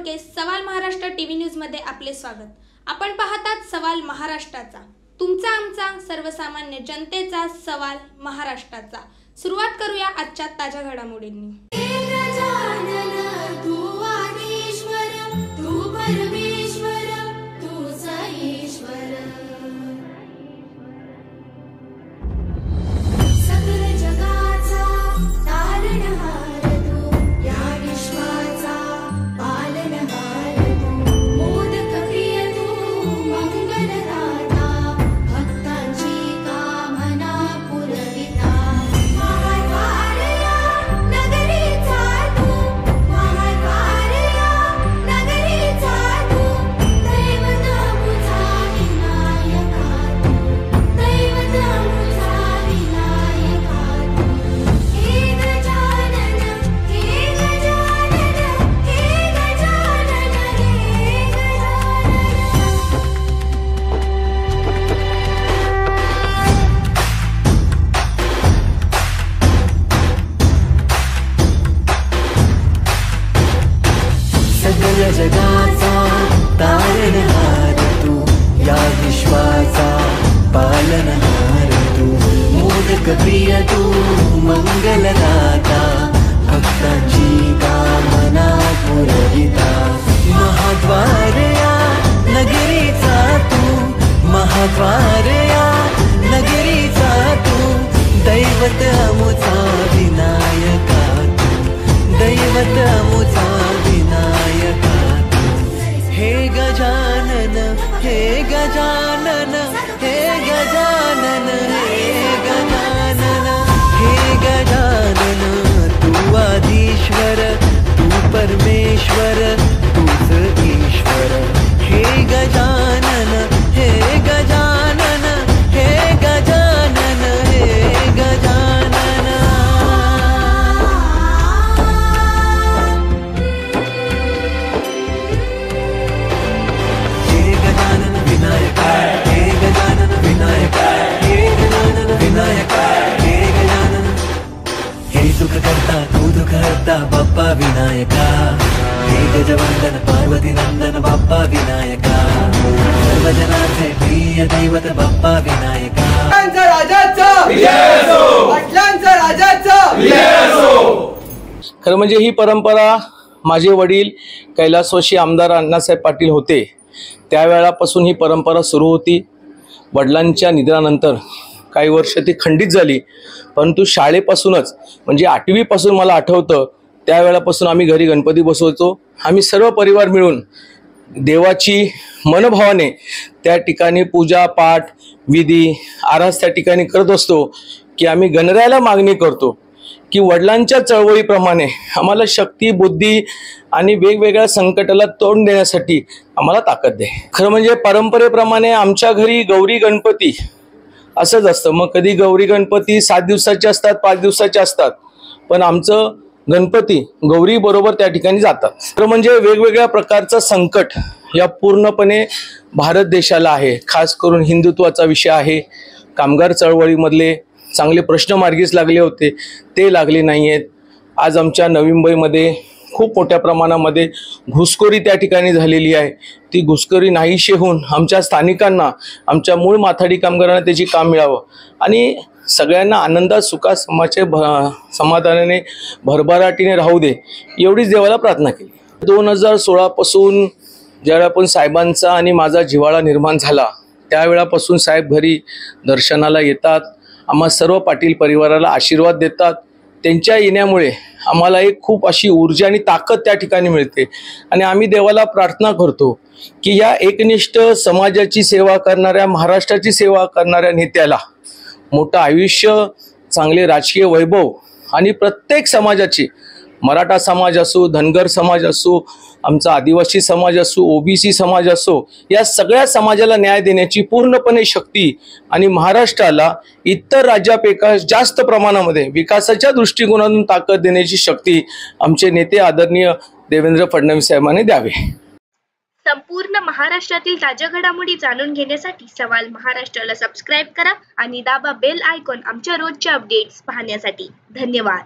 बोडके सवाल Maharashtra TV news मध्ये आपले स्वागत। आपण पाहतात सवाल महाराष्ट्राचा, तुमचा आमचा सर्वसामान्य जनतेचा सवाल महाराष्ट्राचा। सुरुवात करूया आजच्या ताज्या घडामोडींनी। जगाचा तारणहार तू, या विश्वाचा पालनहार तू, मोदक प्रिय तू, मंगलदाता, भक्तांची कामना पुरविता, महाद्वार या नगरीचा तू, महाद्वार या नगरीचा तू, दैवत अमुचा विनायका तू, दैवत अमुचा विनायका। हे गजानन हे गजानन हे गजानन हे गजानन हे गजानन, तू आदिश्वर तू परमेश्वर तूच ईश्वर। हे गजानन हे गजानन हे गजानन हे गजानन। सुख करता तू दुख हरता बाप्पा विनायका, हे गजवंदन पार्वती नंदन बाप्पा विनायका, सर्वजनांचे प्रिय दैवत बाप्पा विनायका। खरं म्हणजे ही परंपरा माझे वडील कैलासवासी आमदार अण्णासाहेब पाटील होते त्यावेळापासून ही परंपरा सुरू होती। वडिलांच्या निधनानंतर काही वर्ष ती खंडित झाली, परंतु शाळेपासूनच म्हणजे 8वी पासून मला आठवतं त्यावेळापासून आम्ही घरी गणपती बसवायचो। आम्ही सर्व परिवार मिळून देवाची मनभावाने त्या ठिकाणी पूजा पाठ विधी आरास त्या ठिकाणी करत असतो की आम्ही गणरायाला मागणी करतो की वडिलांच्या चळवळीप्रमाणे आम्हाला शक्ती बुद्धी आणि वेगवेगळ्या संकटाला तोंड देण्यासाठी आम्हाला ताकद दे। खरं म्हणजे परंपरेप्रमाणे आमच्या घरी गौरी गणपती असंच असतं। मग कधी गौरी गणपती 7 दिवसाचे असतात 5 दिवसाचे असतात, पण आमचं गणपती गौरी बरोबर त्या ठिकाणी जातात। तर म्हणजे वेगवेगळ्या प्रकारचं संकट या पूर्णपणे भारत देशाला आहे, खास करून हिंदुत्वाचा विषय आहे। कामगार चळवळीमधले चांगले प्रश्न मार्गीस लागले होते ते लागले नाही आहेत। आज आमच्या नवी मुंबईमध्ये खूप मोठ्या प्रमाणामध्ये घुसखोरी त्या ठिकाणी झालेली आहे। ती घुसखोरी नाहीशी होऊन आमच्या स्थानिकांना आमच्या मूळ माथाडी कामगारांना त्याची काम मिळावं आणि सगळ्यांना आनंदात सुखात समाधानाने भरभराटीने राहू दे एवढीच देवाला प्रार्थना केली। 2016 पासून ज्यावेळी आपण साहेबांचा आणि माझा जिव्हाळा निर्माण झाला त्यावेळापासून साहेब घरी दर्शनाला येतात, आम्हा सर्व पाटील परिवाराला आशीर्वाद देतात। त्यांच्या येण्यामुळे आम्हाला एक खूप अशी ऊर्जा आणि ताकद त्या ठिकाणी मिळते आणि आम्ही देवाला प्रार्थना करतो की या एकनिष्ठ समाजाची सेवा करणाऱ्या महाराष्ट्राची सेवा करणाऱ्या नेत्याला मोठं आयुष्य, चांगले राजकीय वैभव आणि प्रत्येक समाजाची, मराठा समाज असो, धनगर समाज असो, आमचा आदिवासी समाज असो, ओबीसी समाज असो, या सगळ्या समाजाला न्याय देण्याची पूर्णपणे शक्ती आणि महाराष्ट्राला इतर राज्यापेक्षा जास्त प्रमाणामध्ये विकासाच्या दृष्टिकोनातून ताकद देण्याची शक्ती आमचे नेते आदरणीय देवेंद्र फडणवीस साहेबांनी द्यावे। संपूर्ण महाराष्ट्रातील ताज्या घडामोडी जाणून घेण्यासाठी सवाल महाराष्ट्राला सबस्क्राइब करा आणि दाबा बेल आयकॉन आमच्या रोजच्या अपडेट्स पाहण्यासाठी। धन्यवाद।